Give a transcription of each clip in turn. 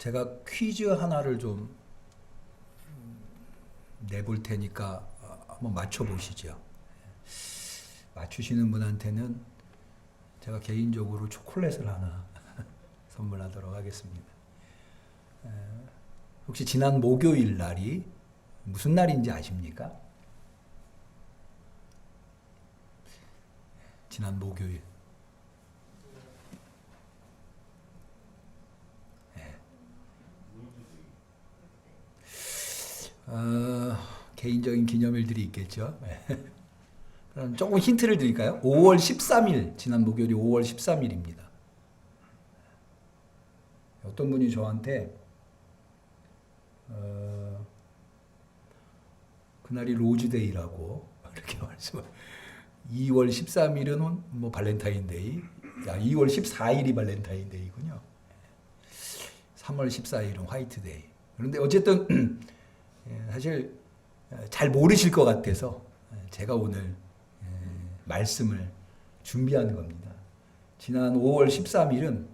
제가 퀴즈 하나를 좀 내볼 테니까 한번 맞춰보시죠. 맞추시는 분한테는 제가 개인적으로 초콜릿을 하나 선물하도록 하겠습니다. 혹시 지난 목요일 날이 무슨 날인지 아십니까? 지난 목요일. 개인적인 기념일들이 있겠죠. 그럼 조금 힌트를 드릴까요? 5월 13일, 지난 목요일이 5월 13일입니다. 어떤 분이 저한테 그날이 로즈데이라고 이렇게 말씀. 2월 13일은 뭐 발렌타인데이, 2월 14일이 발렌타인데이군요. 3월 14일은 화이트데이. 그런데 어쨌든 사실 잘 모르실 것 같아서 제가 오늘 말씀을 준비하는 겁니다. 지난 5월 13일은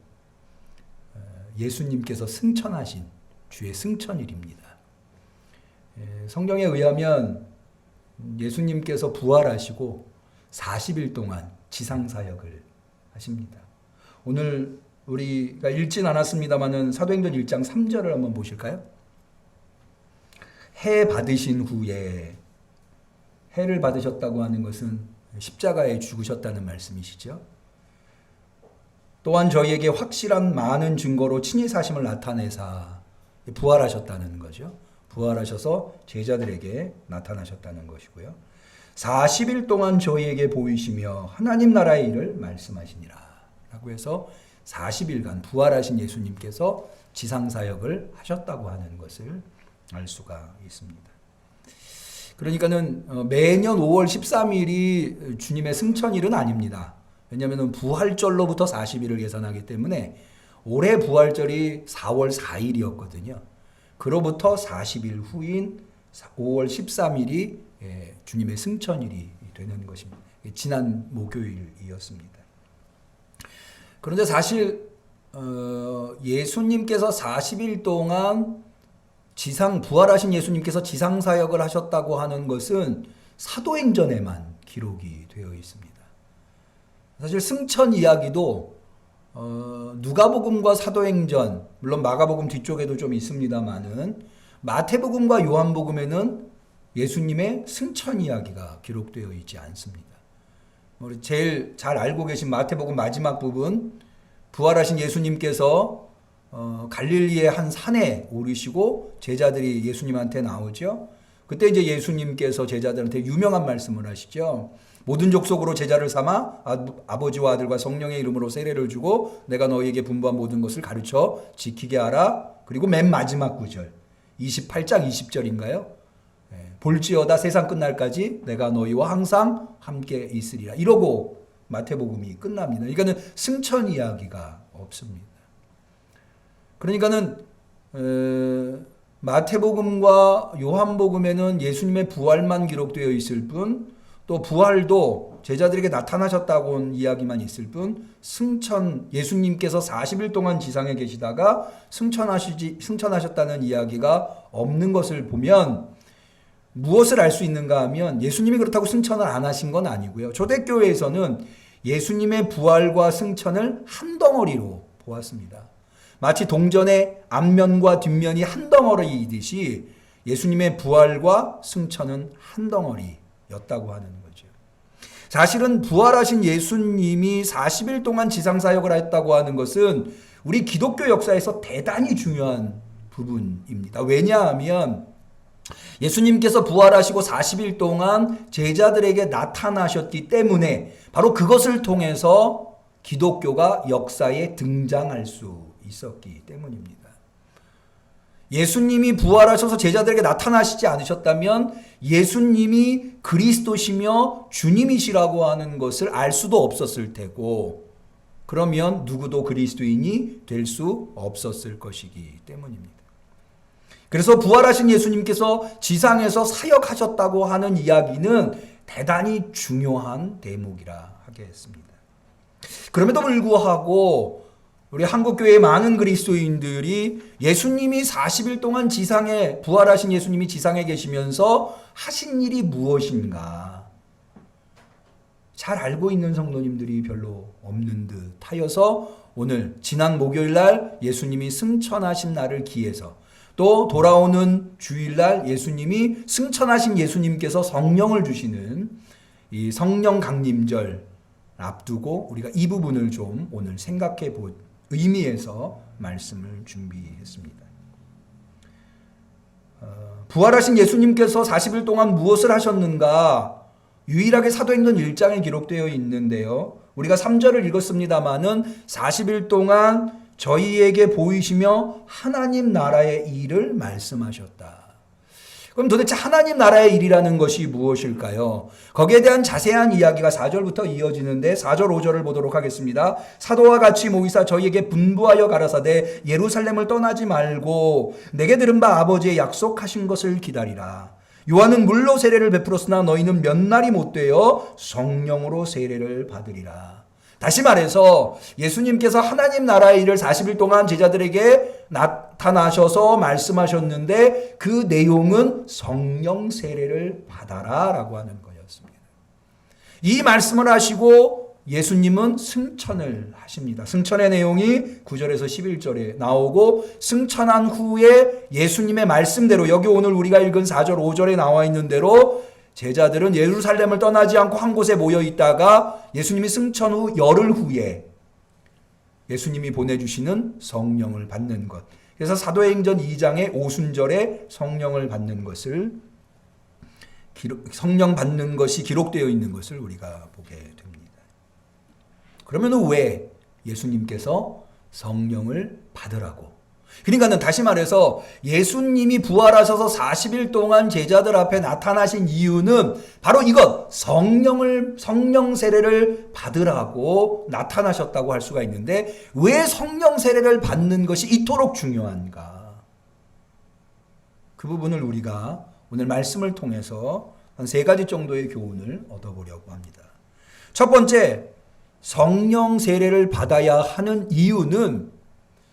예수님께서 승천하신 주의 승천일입니다. 성경에 의하면 예수님께서 부활하시고 40일 동안 지상사역을 하십니다. 오늘 우리가 읽진 않았습니다만은 사도행전 1장 3절을 한번 보실까요? 해 받으신 후에, 해를 받으셨다고 하는 것은 십자가에 죽으셨다는 말씀이시죠. 또한 저희에게 확실한 많은 증거로 친히 사심을 나타내사 부활하셨다는 거죠. 부활하셔서 제자들에게 나타나셨다는 것이고요. 40일 동안 저희에게 보이시며 하나님 나라의 일을 말씀하시니라 라고 해서 40일간 부활하신 예수님께서 지상사역을 하셨다고 하는 것을 알 수가 있습니다. 그러니까는 매년 5월 13일이 주님의 승천일은 아닙니다. 왜냐하면 부활절로부터 40일을 계산하기 때문에 올해 부활절이 4월 4일이었거든요. 그로부터 40일 후인 5월 13일이 주님의 승천일이 되는 것입니다. 지난 목요일이었습니다. 그런데 사실 예수님께서 40일 동안 부활하신 예수님께서 지상사역을 하셨다고 하는 것은 사도행전에만 기록이 되어 있습니다. 사실 승천 이야기도 누가복음과 사도행전, 물론 마가복음 뒤쪽에도 좀 있습니다만은 마태복음과 요한복음에는 예수님의 승천 이야기가 기록되어 있지 않습니다. 우리 제일 잘 알고 계신 마태복음 마지막 부분, 부활하신 예수님께서 갈릴리의 한 산에 오르시고 제자들이 예수님한테 나오죠. 그때 이제 예수님께서 제자들한테 유명한 말씀을 하시죠. 모든 족속으로 제자를 삼아 아버지와 아들과 성령의 이름으로 세례를 주고 내가 너희에게 분부한 모든 것을 가르쳐 지키게 하라. 그리고 맨 마지막 구절 28장 20절인가요? 볼지어다 세상 끝날까지 내가 너희와 항상 함께 있으리라. 이러고 마태복음이 끝납니다. 그러니까는 승천 이야기가 없습니다. 그러니까는 마태복음과 요한복음에는 예수님의 부활만 기록되어 있을 뿐, 또 부활도 제자들에게 나타나셨다고 이야기만 있을 뿐, 예수님께서 40일 동안 지상에 계시다가 승천하셨다는 이야기가 없는 것을 보면 무엇을 알 수 있는가 하면 예수님이 그렇다고 승천을 안 하신 건 아니고요. 초대교회에서는 예수님의 부활과 승천을 한 덩어리로 보았습니다. 마치 동전의 앞면과 뒷면이 한 덩어리이듯이 예수님의 부활과 승천은 한 덩어리였다고 하는 거죠. 사실은 부활하신 예수님이 40일 동안 지상사역을 했다고 하는 것은 우리 기독교 역사에서 대단히 중요한 부분입니다. 왜냐하면 예수님께서 부활하시고 40일 동안 제자들에게 나타나셨기 때문에 바로 그것을 통해서 기독교가 역사에 등장할 수 있었기 때문입니다. 예수님이 부활하셔서 제자들에게 나타나시지 않으셨다면 예수님이 그리스도시며 주님이시라고 하는 것을 알 수도 없었을 테고, 그러면 누구도 그리스도인이 될 수 없었을 것이기 때문입니다. 그래서 부활하신 예수님께서 지상에서 사역하셨다고 하는 이야기는 대단히 중요한 대목이라 하겠습니다. 그럼에도 불구하고 우리 한국교회의 많은 그리스도인들이 예수님이 40일 동안 지상에, 부활하신 예수님이 지상에 계시면서 하신 일이 무엇인가 잘 알고 있는 성도님들이 별로 없는 듯 하여서 오늘 지난 목요일 날 예수님이 승천하신 날을 기해서 또 돌아오는 주일날 예수님이 승천하신 예수님께서 성령을 주시는 이 성령 강림절 앞두고 우리가 이 부분을 좀 오늘 생각해 볼 의미에서 말씀을 준비했습니다. 부활하신 예수님께서 40일 동안 무엇을 하셨는가 유일하게 사도행전 1장에 기록되어 있는데요. 우리가 3절을 읽었습니다마는 40일 동안 저희에게 보이시며 하나님 나라의 일을 말씀하셨다. 그럼 도대체 하나님 나라의 일이라는 것이 무엇일까요? 거기에 대한 자세한 이야기가 4절부터 이어지는데 4절 5절을 보도록 하겠습니다. 사도와 같이 모이사 저희에게 분부하여 가라사대 예루살렘을 떠나지 말고 내게 들은 바 아버지의 약속하신 것을 기다리라. 요한은 물로 세례를 베풀었으나 너희는 몇 날이 못 되어 성령으로 세례를 받으리라. 다시 말해서 예수님께서 하나님 나라의 일을 40일 동안 제자들에게 나타나셔서 말씀하셨는데 그 내용은 성령 세례를 받아라 라고 하는 거였습니다. 이 말씀을 하시고 예수님은 승천을 하십니다. 승천의 내용이 9절에서 11절에 나오고 승천한 후에 예수님의 말씀대로 여기 오늘 우리가 읽은 4절 5절에 나와 있는 대로 제자들은 예루살렘을 떠나지 않고 한 곳에 모여 있다가 예수님이 승천 후 열흘 후에 예수님이 보내주시는 성령을 받는 것. 그래서 사도행전 2장의 오순절에 성령을 받는 것을 성령 받는 것이 기록되어 있는 것을 우리가 보게 됩니다. 그러면 왜 예수님께서 성령을 받으라고? 그러니까는 다시 말해서 예수님이 부활하셔서 40일 동안 제자들 앞에 나타나신 이유는 바로 이것, 성령 세례를 받으라고 나타나셨다고 할 수가 있는데 왜 성령 세례를 받는 것이 이토록 중요한가? 그 부분을 우리가 오늘 말씀을 통해서 한 3가지 정도의 교훈을 얻어보려고 합니다. 첫 번째, 성령 세례를 받아야 하는 이유는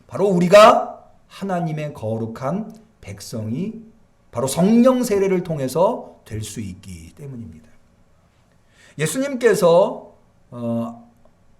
바로 우리가 하나님의 거룩한 백성이 바로 성령 세례를 통해서 될 수 있기 때문입니다. 예수님께서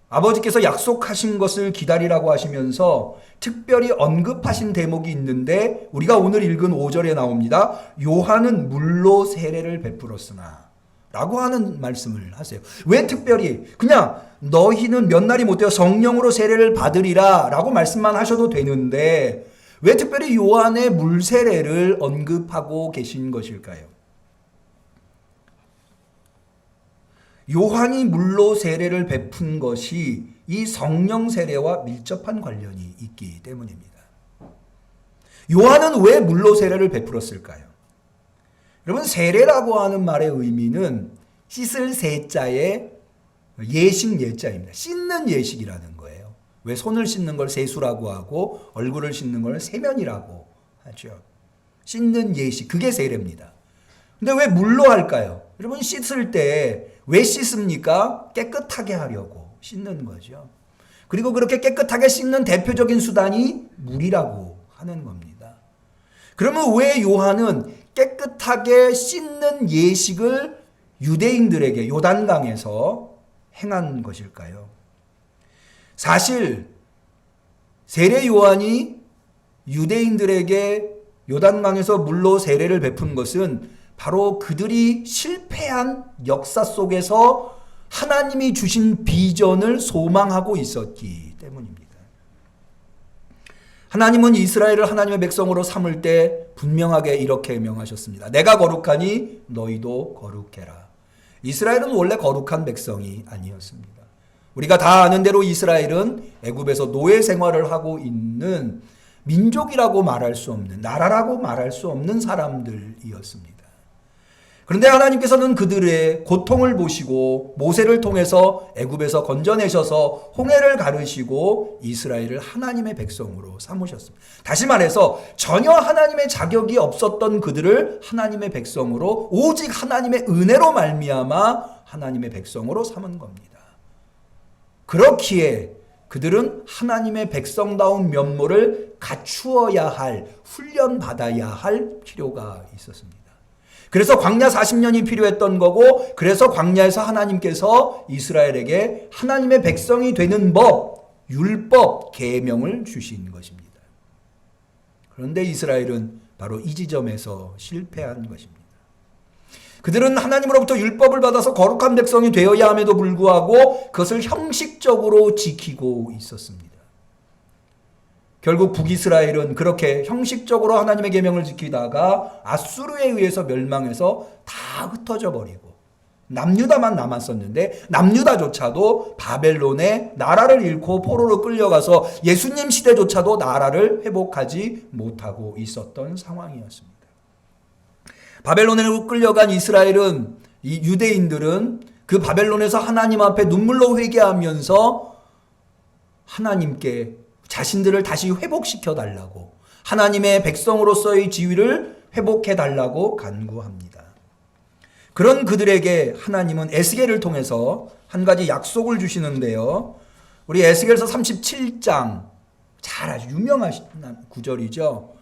아버지께서 약속하신 것을 기다리라고 하시면서 특별히 언급하신 대목이 있는데 우리가 오늘 읽은 5절에 나옵니다. 요한은 물로 세례를 베풀었으나 라고 하는 말씀을 하세요. 왜 특별히 그냥 너희는 몇 날이 못 되어 성령으로 세례를 받으리라 라고 말씀만 하셔도 되는데 왜 특별히 요한의 물 세례를 언급하고 계신 것일까요? 요한이 물로 세례를 베푼 것이 이 성령 세례와 밀접한 관련이 있기 때문입니다. 요한은 왜 물로 세례를 베풀었을까요? 여러분, 세례라고 하는 말의 의미는 씻을 세자의 예식 예자입니다. 씻는 예식이라는 거예요. 왜 손을 씻는 걸 세수라고 하고 얼굴을 씻는 걸 세면이라고 하죠. 씻는 예식, 그게 세례입니다. 근데 왜 물로 할까요? 여러분, 씻을 때 왜 씻습니까? 깨끗하게 하려고 씻는 거죠. 그리고 그렇게 깨끗하게 씻는 대표적인 수단이 물이라고 하는 겁니다. 그러면 왜 요한은 깨끗하게 씻는 예식을 유대인들에게 요단강에서 행한 것일까요? 사실 세례 요한이 유대인들에게 요단강에서 물로 세례를 베푼 것은 바로 그들이 실패한 역사 속에서 하나님이 주신 비전을 소망하고 있었기 때문입니다. 하나님은 이스라엘을 하나님의 백성으로 삼을 때 분명하게 이렇게 명하셨습니다. 내가 거룩하니 너희도 거룩해라. 이스라엘은 원래 거룩한 백성이 아니었습니다. 우리가 다 아는 대로 이스라엘은 애굽에서 노예 생활을 하고 있는 민족이라고 말할 수 없는, 나라라고 말할 수 없는 사람들이었습니다. 그런데 하나님께서는 그들의 고통을 보시고 모세를 통해서 애굽에서 건져내셔서 홍해를 가르시고 이스라엘을 하나님의 백성으로 삼으셨습니다. 다시 말해서 전혀 하나님의 자격이 없었던 그들을 하나님의 백성으로 오직 하나님의 은혜로 말미암아 하나님의 백성으로 삼은 겁니다. 그렇기에 그들은 하나님의 백성다운 면모를 갖추어야 할, 훈련받아야 할 필요가 있었습니다. 그래서 광야 40년이 필요했던 거고, 그래서 광야에서 하나님께서 이스라엘에게 하나님의 백성이 되는 법, 율법, 계명을 주신 것입니다. 그런데 이스라엘은 바로 이 지점에서 실패한 것입니다. 그들은 하나님으로부터 율법을 받아서 거룩한 백성이 되어야 함에도 불구하고 그것을 형식적으로 지키고 있었습니다. 결국 북이스라엘은 그렇게 형식적으로 하나님의 계명을 지키다가 아수르에 의해서 멸망해서 다 흩어져 버리고 남유다만 남았었는데 남유다조차도 바벨론에 나라를 잃고 포로로 끌려가서 예수님 시대조차도 나라를 회복하지 못하고 있었던 상황이었습니다. 바벨론으로 끌려간 이스라엘은, 이 유대인들은 그 바벨론에서 하나님 앞에 눈물로 회개하면서 하나님께 자신들을 다시 회복시켜 달라고, 하나님의 백성으로서의 지위를 회복해 달라고 간구합니다. 그런 그들에게 하나님은 에스겔을 통해서 한 가지 약속을 주시는데요. 우리 에스겔서 37장, 잘 아주 유명하신 구절이죠.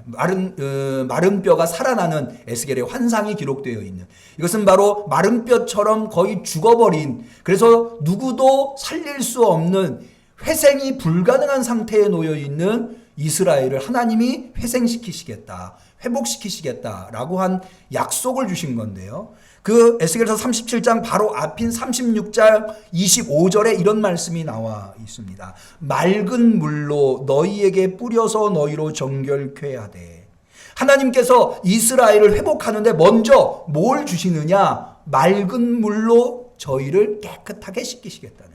마른 뼈가 살아나는 에스겔의 환상이 기록되어 있는, 이것은 바로 마른 뼈처럼 거의 죽어버린, 그래서 누구도 살릴 수 없는 회생이 불가능한 상태에 놓여 있는 이스라엘을 하나님이 회생시키시겠다, 회복시키시겠다라고 한 약속을 주신 건데요. 그 에스겔서 37장 바로 앞인 36장 25절에 이런 말씀이 나와 있습니다. 맑은 물로 너희에게 뿌려서 너희로 정결케 하되. 하나님께서 이스라엘을 회복하는데 먼저 뭘 주시느냐? 맑은 물로 저희를 깨끗하게 씻기시겠다는 거예요.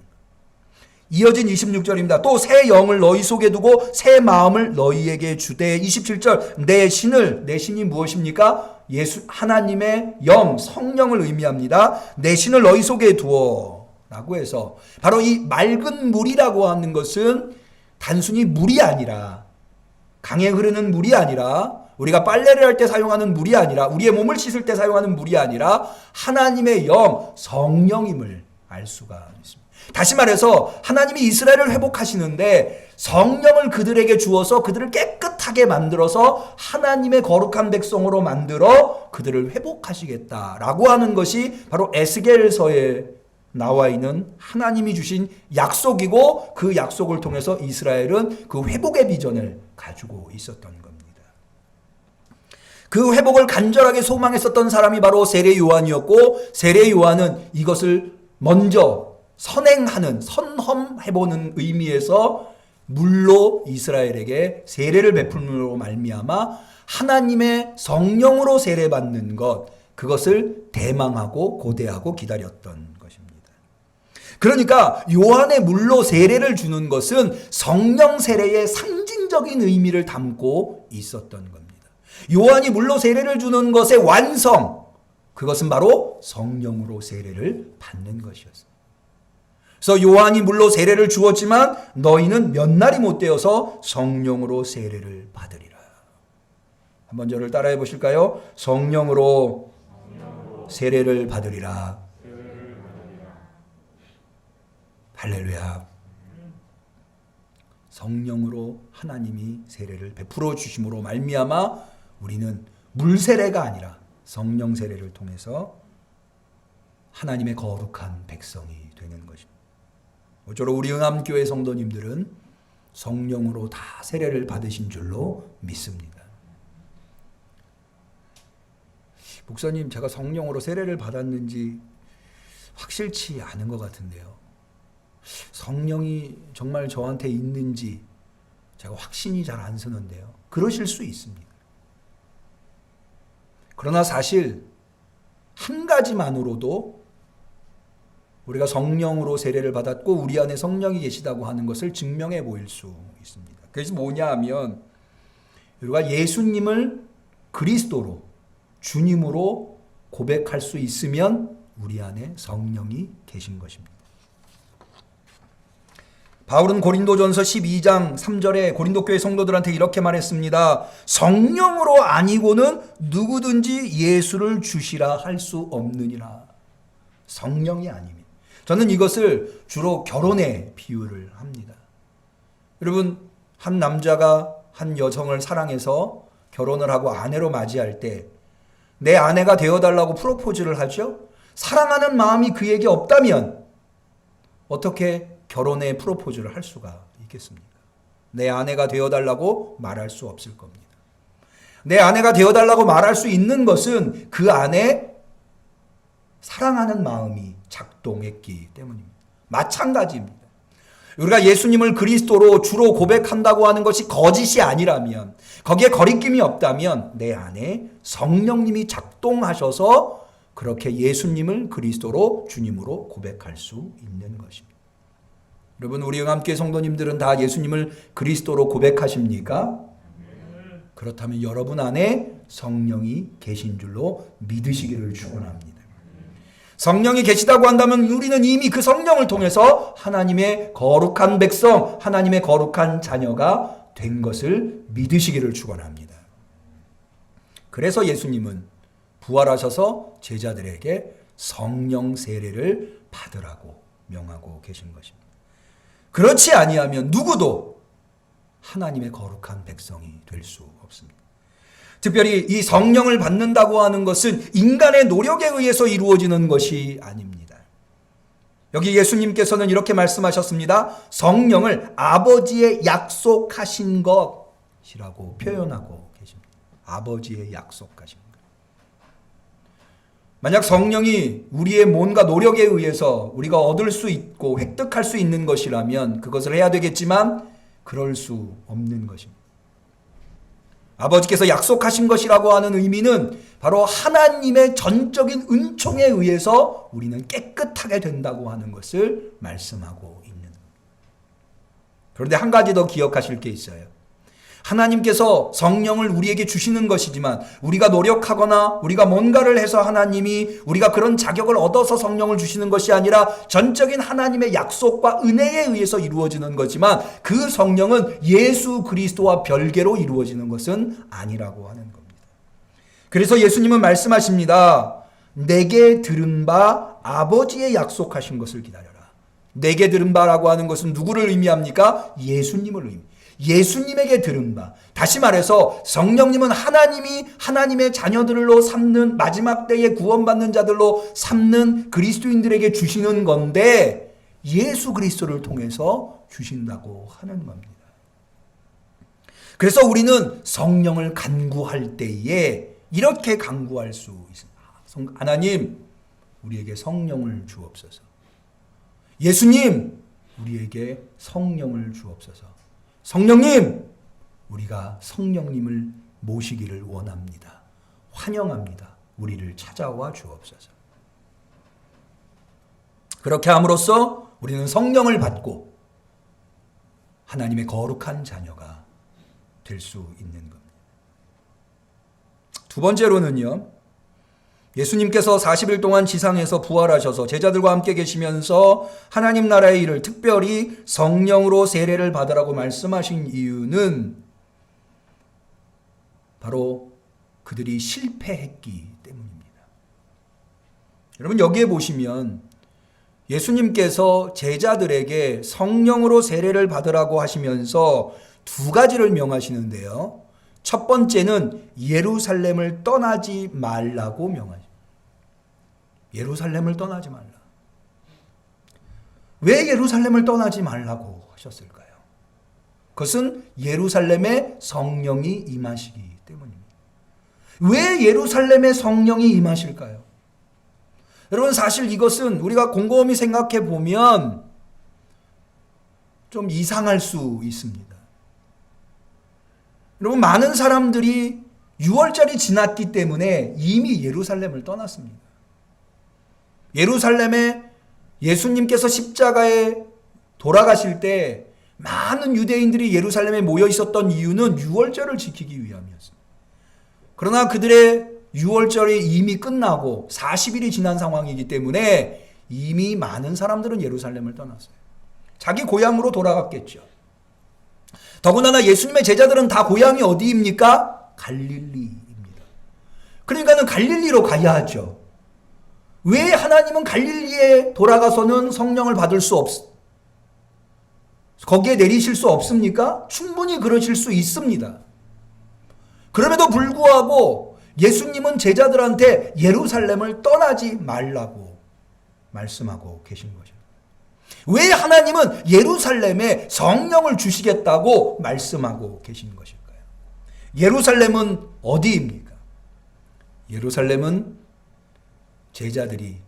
이어진 26절입니다. 또 새 영을 너희 속에 두고 새 마음을 너희에게 주되. 27절, 내 신이 무엇입니까? 예수, 하나님의 영, 성령을 의미합니다. 내 신을 너희 속에 두어 라고 해서, 바로 이 맑은 물이라고 하는 것은 단순히 물이 아니라, 강에 흐르는 물이 아니라, 우리가 빨래를 할 때 사용하는 물이 아니라, 우리의 몸을 씻을 때 사용하는 물이 아니라 하나님의 영, 성령임을 알 수가 있습니다. 다시 말해서 하나님이 이스라엘을 회복하시는데 성령을 그들에게 주어서 그들을 깨끗하게 만들어서 하나님의 거룩한 백성으로 만들어 그들을 회복하시겠다라고 하는 것이 바로 에스겔서에 나와 있는 하나님이 주신 약속이고, 그 약속을 통해서 이스라엘은 그 회복의 비전을 가지고 있었던 겁니다. 그 회복을 간절하게 소망했었던 사람이 바로 세례 요한이었고, 세례 요한은 이것을 먼저 선험해보는 의미에서 물로 이스라엘에게 세례를 베풀므로 말미암아 하나님의 성령으로 세례받는 것, 그것을 대망하고 고대하고 기다렸던 것입니다. 그러니까 요한의 물로 세례를 주는 것은 성령 세례의 상징적인 의미를 담고 있었던 겁니다. 요한이 물로 세례를 주는 것의 완성, 그것은 바로 성령으로 세례를 받는 것이었습니다. 그래서 요한이 물로 세례를 주었지만 너희는 몇 날이 못 되어서 성령으로 세례를 받으리라. 한번 저를 따라해 보실까요? 성령으로 세례를 받으리라. 할렐루야. 성령으로 하나님이 세례를 베풀어 주심으로 말미암아 우리는 물 세례가 아니라 성령 세례를 통해서 하나님의 거룩한 백성이 되는 것입니다. 모쪼록 우리 응암교회 성도님들은 성령으로 다 세례를 받으신 줄로 믿습니다. 목사님, 제가 성령으로 세례를 받았는지 확실치 않은 것 같은데요. 성령이 정말 저한테 있는지 제가 확신이 잘 안 서는데요. 그러실 수 있습니다. 그러나 사실 한 가지만으로도 우리가 성령으로 세례를 받았고 우리 안에 성령이 계시다고 하는 것을 증명해 보일 수 있습니다. 그래서 뭐냐 하면, 우리가 예수님을 그리스도로, 주님으로 고백할 수 있으면 우리 안에 성령이 계신 것입니다. 바울은 고린도전서 12장 3절에 고린도 교회 성도들한테 이렇게 말했습니다. 성령으로 아니고는 누구든지 예수를 주시라 할 수 없느니라. 성령이 아닙니다. 저는 이것을 주로 결혼에 비유를 합니다. 여러분, 한 남자가 한 여성을 사랑해서 결혼을 하고 아내로 맞이할 때 내 아내가 되어달라고 프로포즈를 하죠. 사랑하는 마음이 그에게 없다면 어떻게 결혼에 프로포즈를 할 수가 있겠습니까? 내 아내가 되어달라고 말할 수 없을 겁니다. 내 아내가 되어달라고 말할 수 있는 것은 그 안에 사랑하는 마음이 작동했기 때문입니다. 마찬가지입니다. 우리가 예수님을 그리스도로 주로 고백한다고 하는 것이 거짓이 아니라면, 거기에 거리낌이 없다면 내 안에 성령님이 작동하셔서 그렇게 예수님을 그리스도로 주님으로 고백할 수 있는 것입니다. 여러분, 우리 응암교회 성도님들은 다 예수님을 그리스도로 고백하십니까? 그렇다면 여러분 안에 성령이 계신 줄로 믿으시기를 축원합니다. 성령이 계시다고 한다면 우리는 이미 그 성령을 통해서 하나님의 거룩한 백성, 하나님의 거룩한 자녀가 된 것을 믿으시기를 축원합니다. 그래서 예수님은 부활하셔서 제자들에게 성령 세례를 받으라고 명하고 계신 것입니다. 그렇지 아니하면 누구도 하나님의 거룩한 백성이 될 수 없습니다. 특별히 이 성령을 받는다고 하는 것은 인간의 노력에 의해서 이루어지는 것이 아닙니다. 여기 예수님께서는 이렇게 말씀하셨습니다. 성령을 아버지의 약속하신 것이라고 표현하고 계십니다. 아버지의 약속하신 것. 만약 성령이 우리의 뭔가 노력에 의해서 우리가 얻을 수 있고 획득할 수 있는 것이라면 그것을 해야 되겠지만 그럴 수 없는 것입니다. 아버지께서 약속하신 것이라고 하는 의미는 바로 하나님의 전적인 은총에 의해서 우리는 깨끗하게 된다고 하는 것을 말씀하고 있는 겁니다. 그런데 한 가지 더 기억하실 게 있어요. 하나님께서 성령을 우리에게 주시는 것이지만 우리가 노력하거나 우리가 뭔가를 해서 하나님이 우리가 그런 자격을 얻어서 성령을 주시는 것이 아니라 전적인 하나님의 약속과 은혜에 의해서 이루어지는 거지만 그 성령은 예수 그리스도와 별개로 이루어지는 것은 아니라고 하는 겁니다. 그래서 예수님은 말씀하십니다. 내게 들은 바 아버지의 약속하신 것을 기다려라. 내게 들은 바라고 하는 것은 누구를 의미합니까? 예수님을 의미합니다. 예수님에게 들은 바. 다시 말해서 성령님은 하나님이 하나님의 자녀들로 삼는 마지막 때에 구원받는 자들로 삼는 그리스도인들에게 주시는 건데 예수 그리스도를 통해서 주신다고 하는 겁니다. 그래서 우리는 성령을 간구할 때에 이렇게 간구할 수 있습니다. 하나님, 우리에게 성령을 주옵소서. 예수님, 우리에게 성령을 주옵소서. 성령님, 우리가 성령님을 모시기를 원합니다. 환영합니다. 우리를 찾아와 주옵소서. 그렇게 함으로써 우리는 성령을 받고 하나님의 거룩한 자녀가 될 수 있는 겁니다. 두 번째로는요, 예수님께서 40일 동안 지상에서 부활하셔서 제자들과 함께 계시면서 하나님 나라의 일을 특별히 성령으로 세례를 받으라고 말씀하신 이유는 바로 그들이 실패했기 때문입니다. 여러분, 여기에 보시면 예수님께서 제자들에게 성령으로 세례를 받으라고 하시면서 두 가지를 명하시는데요. 첫 번째는 예루살렘을 떠나지 말라고 명하십니다. 예루살렘을 떠나지 말라. 왜 예루살렘을 떠나지 말라고 하셨을까요? 그것은 예루살렘에 성령이 임하시기 때문입니다. 왜 예루살렘에 성령이 임하실까요? 여러분, 사실 이것은 우리가 곰곰이 생각해 보면 좀 이상할 수 있습니다. 여러분, 많은 사람들이 6월절이 지났기 때문에 이미 예루살렘을 떠났습니다. 예루살렘에 예수님께서 십자가에 돌아가실 때 많은 유대인들이 예루살렘에 모여 있었던 이유는 6월절을 지키기 위함이었습니다. 그러나 그들의 6월절이 이미 끝나고 40일이 지난 상황이기 때문에 이미 많은 사람들은 예루살렘을 떠났어요. 자기 고향으로 돌아갔겠죠. 더군다나 예수님의 제자들은 다 고향이 어디입니까? 갈릴리입니다. 그러니까는 갈릴리로 가야 하죠. 왜 하나님은 갈릴리에 돌아가서는 성령을 받을 수 거기에 내리실 수 없습니까? 충분히 그러실 수 있습니다. 그럼에도 불구하고 예수님은 제자들한테 예루살렘을 떠나지 말라고 말씀하고 계신 거죠. 왜 하나님은 예루살렘에 성령을 주시겠다고 말씀하고 계신 것일까요? 예루살렘은 어디입니까? 예루살렘은 제자들이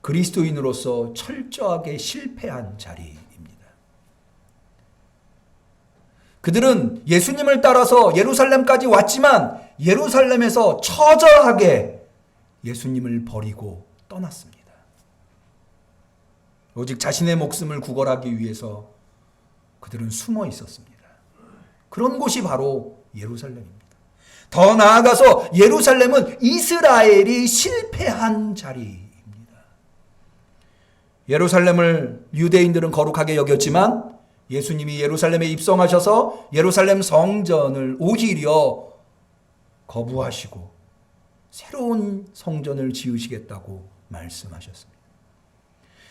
그리스도인으로서 철저하게 실패한 자리입니다. 그들은 예수님을 따라서 예루살렘까지 왔지만 예루살렘에서 처절하게 예수님을 버리고 떠났습니다. 오직 자신의 목숨을 구걸하기 위해서 그들은 숨어 있었습니다. 그런 곳이 바로 예루살렘입니다. 더 나아가서 예루살렘은 이스라엘이 실패한 자리입니다. 예루살렘을 유대인들은 거룩하게 여겼지만 예수님이 예루살렘에 입성하셔서 예루살렘 성전을 오히려 거부하시고 새로운 성전을 지으시겠다고 말씀하셨습니다.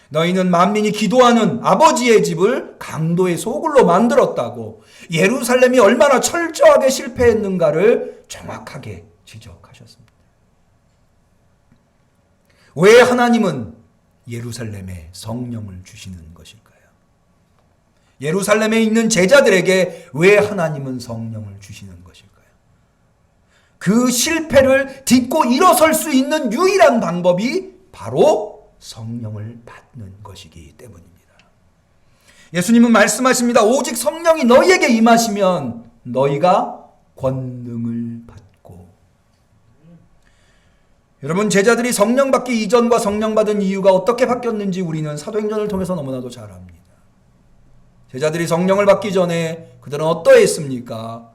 너희는 만민이 기도하는 아버지의 집을 강도의 소굴로 만들었다고 예루살렘이 얼마나 철저하게 실패했는가를 정확하게 지적하셨습니다. 왜 하나님은 예루살렘에 성령을 주시는 것일까요? 예루살렘에 있는 제자들에게 왜 하나님은 성령을 주시는 것일까요? 그 실패를 딛고 일어설 수 있는 유일한 방법이 바로 성령을 받는 것이기 때문입니다. 예수님은 말씀하십니다. 오직 성령이 너희에게 임하시면 너희가 권능을 받고. 여러분, 제자들이 성령 받기 이전과 성령 받은 이유가 어떻게 바뀌었는지 우리는 사도행전을 통해서 너무나도 잘 압니다. 제자들이 성령을 받기 전에 그들은 어떠했습니까?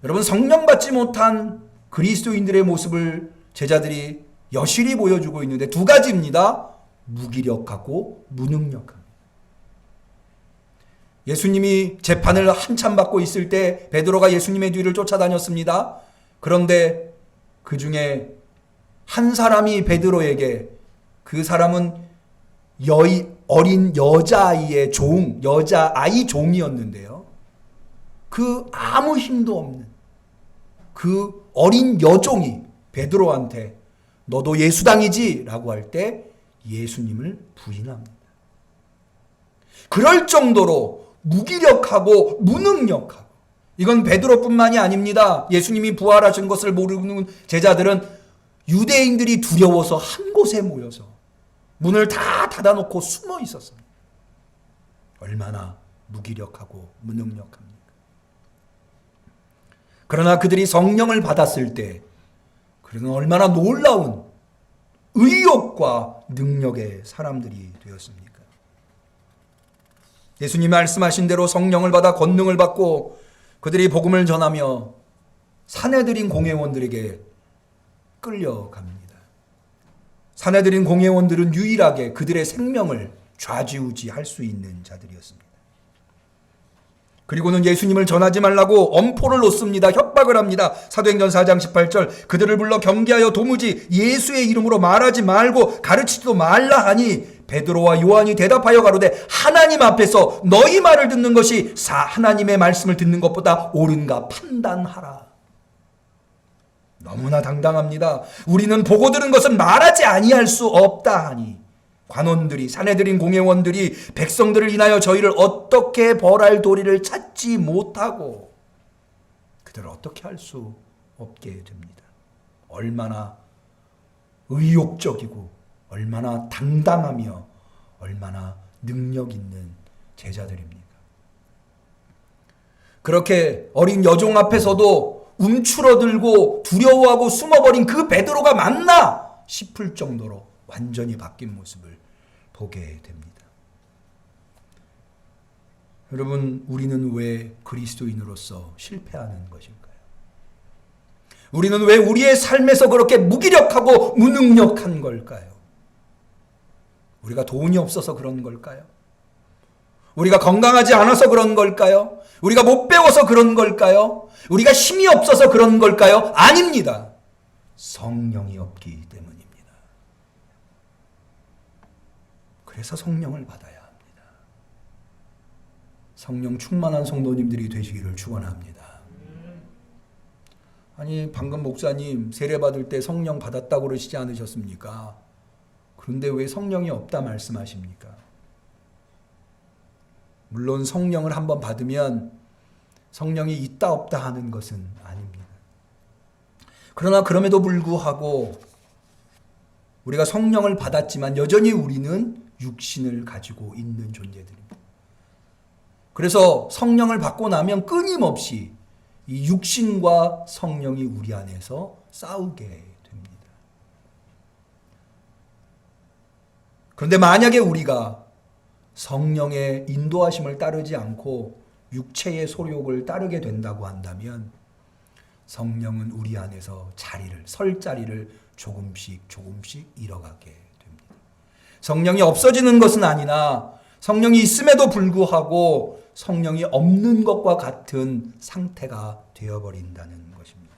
여러분, 성령 받지 못한 그리스도인들의 모습을 제자들이 여실히 보여주고 있는데 두 가지입니다. 무기력하고 무능력합니다. 예수님이 재판을 한참 받고 있을 때 베드로가 예수님의 뒤를 쫓아다녔습니다. 그런데 그 중에 한 사람이 베드로에게, 그 사람은 어린 여자아이의 여자아이 종이었는데요. 그 아무 힘도 없는 그 어린 여종이 베드로한테 너도 예수당이지? 라고 할 때 예수님을 부인합니다. 그럴 정도로 무기력하고 무능력하고, 이건 베드로뿐만이 아닙니다. 예수님이 부활하신 것을 모르는 제자들은 유대인들이 두려워서 한 곳에 모여서 문을 다 닫아놓고 숨어 있었습니다. 얼마나 무기력하고 무능력합니까? 그러나 그들이 성령을 받았을 때 그들은 얼마나 놀라운 의욕과 능력의 사람들이 되었습니까? 예수님이 말씀하신 대로 성령을 받아 권능을 받고 그들이 복음을 전하며 사내들인 공회원들에게 끌려갑니다. 사내들인 공회원들은 유일하게 그들의 생명을 좌지우지할 수 있는 자들이었습니다. 그리고는 예수님을 전하지 말라고 엄포를 놓습니다. 협박을 합니다. 사도행전 4장 18절, 그들을 불러 경계하여 도무지 예수의 이름으로 말하지 말고 가르치지도 말라 하니 베드로와 요한이 대답하여 가로되 하나님 앞에서 너희 말을 듣는 것이 하나님의 말씀을 듣는 것보다 옳은가 판단하라. 너무나 당당합니다. 우리는 보고 들은 것은 말하지 아니할 수 없다 하니 관원들이, 사내들인 공회원들이 백성들을 인하여 저희를 어떻게 벌할 도리를 찾지 못하고 그들을 어떻게 할 수 없게 됩니다. 얼마나 의욕적이고 얼마나 당당하며 얼마나 능력 있는 제자들입니까? 그렇게 어린 여종 앞에서도 움츠러들고 두려워하고 숨어버린 그 베드로가 맞나 싶을 정도로 완전히 바뀐 모습을 보게 됩니다. 여러분, 우리는 왜 그리스도인으로서 실패하는 것일까요? 우리는 왜 우리의 삶에서 그렇게 무기력하고 무능력한 걸까요? 우리가 돈이 없어서 그런 걸까요? 우리가 건강하지 않아서 그런 걸까요? 우리가 못 배워서 그런 걸까요? 우리가 힘이 없어서 그런 걸까요? 아닙니다. 성령이 없기 때문입니다. 그래서 성령을 받아야 합니다. 성령 충만한 성도님들이 되시기를 축원합니다. 아니 방금 목사님 세례 받을 때 성령 받았다고 그러시지 않으셨습니까? 그런데 왜 성령이 없다 말씀하십니까? 물론 성령을 한번 받으면 성령이 있다 없다 하는 것은 아닙니다. 그러나 그럼에도 불구하고 우리가 성령을 받았지만 여전히 우리는 육신을 가지고 있는 존재들입니다. 그래서 성령을 받고 나면 끊임없이 이 육신과 성령이 우리 안에서 싸우게 됩니다. 그런데 만약에 우리가 성령의 인도하심을 따르지 않고 육체의 소욕을 따르게 된다고 한다면 성령은 우리 안에서 설 자리를 조금씩 잃어가게 됩니다. 성령이 없어지는 것은 아니나 성령이 있음에도 불구하고 성령이 없는 것과 같은 상태가 되어버린다는 것입니다.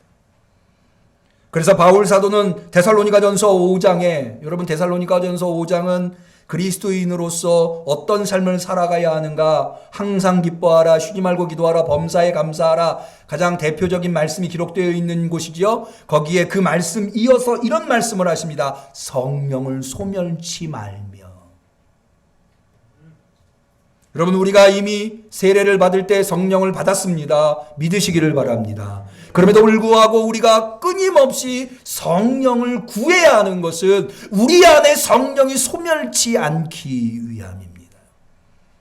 그래서 바울 사도는 데살로니가전서 5장에 여러분 데살로니가전서 5장은 그리스도인으로서 어떤 삶을 살아가야 하는가 항상 기뻐하라 쉬지 말고 기도하라 범사에 감사하라 가장 대표적인 말씀이 기록되어 있는 곳이지요. 거기에 그 말씀 이어서 이런 말씀을 하십니다. 성령을 소멸치 말며. 여러분 우리가 이미 세례를 받을 때 성령을 받았습니다. 믿으시기를 바랍니다. 그럼에도 불구하고 우리가 끊임없이 성령을 구해야 하는 것은 우리 안에 성령이 소멸치 않기 위함입니다.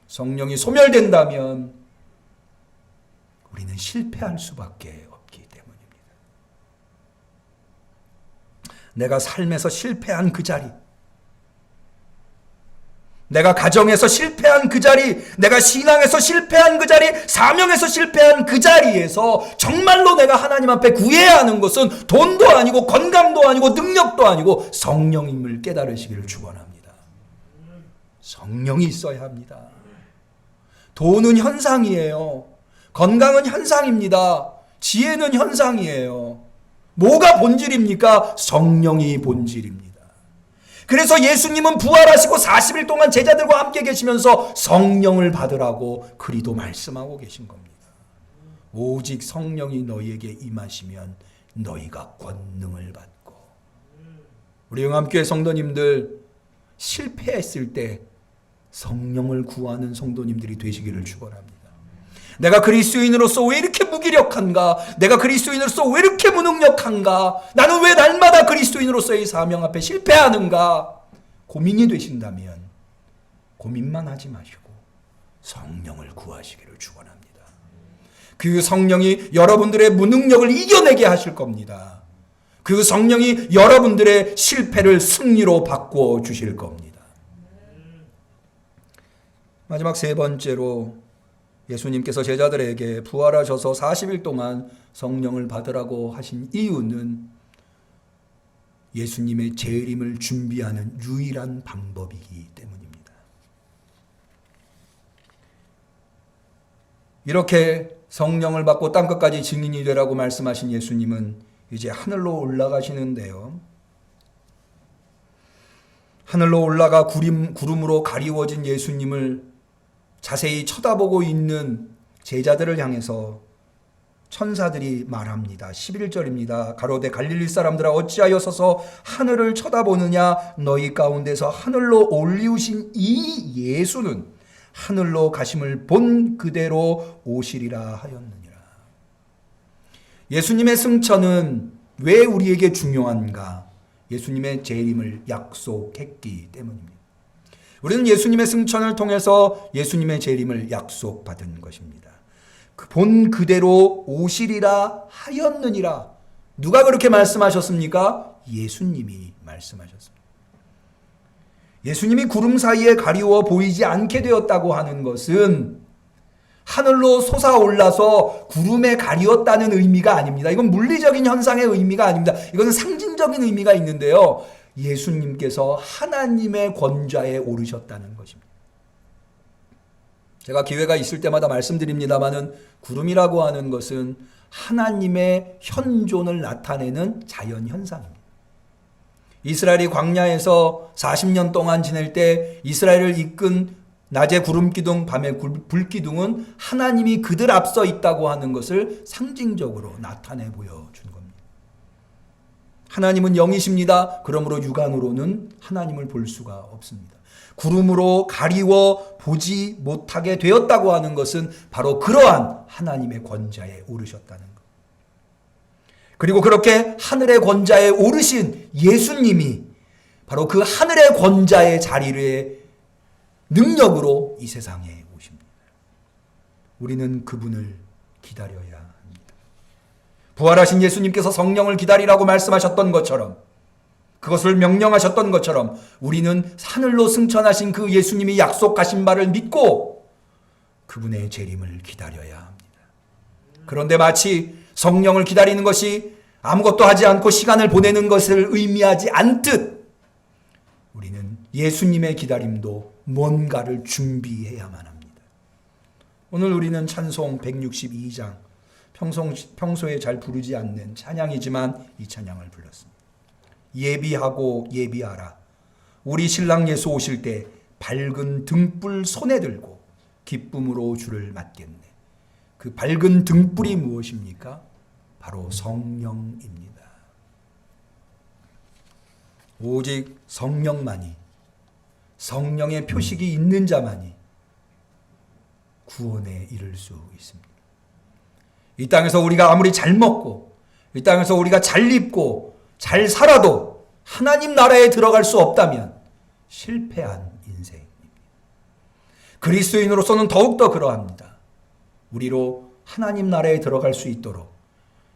성령이 소멸된다면 우리는 실패할 수밖에 없기 때문입니다. 내가 삶에서 실패한 그 자리, 내가 가정에서 실패한 그 자리, 내가 신앙에서 실패한 그 자리, 사명에서 실패한 그 자리에서 정말로 내가 하나님 앞에 구해야 하는 것은 돈도 아니고 건강도 아니고 능력도 아니고 성령임을 깨달으시기를 축원합니다. 성령이 있어야 합니다. 돈은 현상이에요. 건강은 현상입니다. 지혜는 현상이에요. 뭐가 본질입니까? 성령이 본질입니다. 그래서 예수님은 부활하시고 40일 동안 제자들과 함께 계시면서 성령을 받으라고 그리도 말씀하고 계신 겁니다. 오직 성령이 너희에게 임하시면 너희가 권능을 받고. 우리 영암교회 성도님들 실패했을 때 성령을 구하는 성도님들이 되시기를 축원합니다. 내가 그리스도인으로서 왜 이렇게 무기력한가? 내가 그리스도인으로서 왜 이렇게 무능력한가? 나는 왜 날마다 그리스도인으로서의 사명 앞에 실패하는가? 고민이 되신다면 고민만 하지 마시고 성령을 구하시기를 축원합니다. 그 성령이 여러분들의 무능력을 이겨내게 하실 겁니다. 그 성령이 여러분들의 실패를 승리로 바꿔 주실 겁니다. 마지막 세 번째로 예수님께서 제자들에게 부활하셔서 40일 동안 성령을 받으라고 하신 이유는 예수님의 재림을 준비하는 유일한 방법이기 때문입니다. 이렇게 성령을 받고 땅끝까지 증인이 되라고 말씀하신 예수님은 이제 하늘로 올라가시는데요. 하늘로 올라가 구름으로 가리워진 예수님을 자세히 쳐다보고 있는 제자들을 향해서 천사들이 말합니다. 11절입니다. 가로되 갈릴리 사람들아 어찌하여 서서 하늘을 쳐다보느냐 너희 가운데서 하늘로 올리우신 이 예수는 하늘로 가심을 본 그대로 오시리라 하였느니라. 예수님의 승천은 왜 우리에게 중요한가? 예수님의 재림을 약속했기 때문입니다. 우리는 예수님의 승천을 통해서 예수님의 재림을 약속받은 것입니다. 본 그대로 오시리라 하였느니라. 누가 그렇게 말씀하셨습니까? 예수님이 말씀하셨습니다. 예수님이 구름 사이에 가리워 보이지 않게 되었다고 하는 것은 하늘로 솟아올라서 구름에 가리웠다는 의미가 아닙니다. 이건 물리적인 현상의 의미가 아닙니다. 이것은 상징적인 의미가 있는데요. 예수님께서 하나님의 권좌에 오르셨다는 것입니다. 제가 기회가 있을 때마다 말씀드립니다마는 구름이라고 하는 것은 하나님의 현존을 나타내는 자연 현상입니다. 이스라엘이 광야에서 40년 동안 지낼 때 이스라엘을 이끈 낮에 구름기둥, 밤에 불기둥은 하나님이 그들 앞서 있다고 하는 것을 상징적으로 나타내 보여준 겁니다. 하나님은 영이십니다. 그러므로 육안으로는 하나님을 볼 수가 없습니다. 구름으로 가리워 보지 못하게 되었다고 하는 것은 바로 그러한 하나님의 권자에 오르셨다는 것. 그리고 그렇게 하늘의 권자에 오르신 예수님이 바로 그 하늘의 권자의 자리를 능력으로 이 세상에 오십니다. 우리는 그분을 기다려야 합니다. 부활하신 예수님께서 성령을 기다리라고 말씀하셨던 것처럼, 그것을 명령하셨던 것처럼 우리는 하늘로 승천하신 그 예수님이 약속하신 바를 믿고 그분의 재림을 기다려야 합니다. 그런데 마치 성령을 기다리는 것이 아무것도 하지 않고 시간을 보내는 것을 의미하지 않듯 우리는 예수님의 기다림도 뭔가를 준비해야만 합니다. 오늘 우리는 찬송 162장, 평소에 잘 부르지 않는 찬양이지만 이 찬양을 불렀습니다. 예비하고 예비하라. 우리 신랑 예수 오실 때 밝은 등불 손에 들고 기쁨으로 주를 맞겠네. 그 밝은 등불이 무엇입니까? 바로 성령입니다. 오직 성령만이, 성령의 표식이 있는 자만이 구원에 이를 수 있습니다. 이 땅에서 우리가 아무리 잘 먹고, 이 땅에서 우리가 잘 입고 잘 살아도 하나님 나라에 들어갈 수 없다면 실패한 인생입니다. 그리스도인으로서는 더욱더 그러합니다. 우리로 하나님 나라에 들어갈 수 있도록,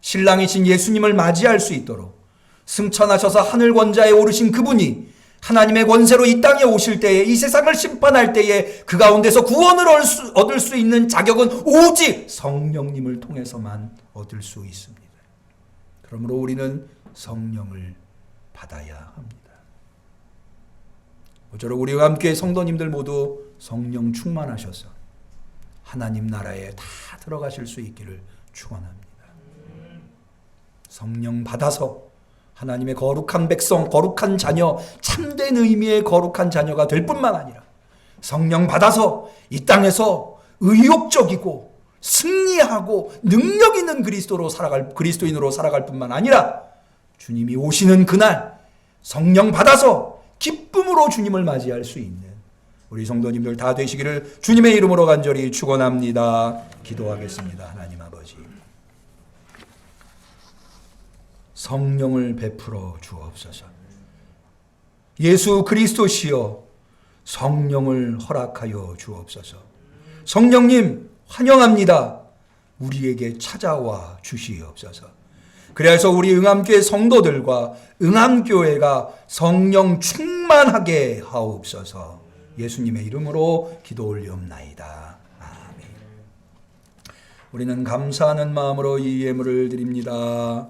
신랑이신 예수님을 맞이할 수 있도록 승천하셔서 하늘 권자에 오르신 그분이 하나님의 권세로 이 땅에 오실 때에, 이 세상을 심판할 때에 그 가운데서 구원을 얻을 수 있는 자격은 오직 성령님을 통해서만 얻을 수 있습니다. 그러므로 우리는 성령을 받아야 합니다. 모쪼록 우리와 함께 성도님들 모두 성령 충만하셔서 하나님 나라에 다 들어가실 수 있기를 축원합니다. 성령 받아서 하나님의 거룩한 백성, 거룩한 자녀, 참된 의미의 거룩한 자녀가 될 뿐만 아니라 성령 받아서 이 땅에서 의욕적이고 승리하고 능력 있는 그리스도인으로 살아갈 뿐만 아니라 주님이 오시는 그날 성령 받아서 기쁨으로 주님을 맞이할 수 있는 우리 성도님들 다 되시기를 주님의 이름으로 간절히 축원합니다. 기도하겠습니다. 하나님 아버지, 성령을 베풀어 주옵소서. 예수 그리스도시여 성령을 허락하여 주옵소서. 성령님 환영합니다. 우리에게 찾아와 주시옵소서. 그래서 우리 응암교회 성도들과 응암교회가 성령 충만하게 하옵소서. 예수님의 이름으로 기도 올리옵나이다. 아멘. 우리는 감사하는 마음으로 이 예물을 드립니다.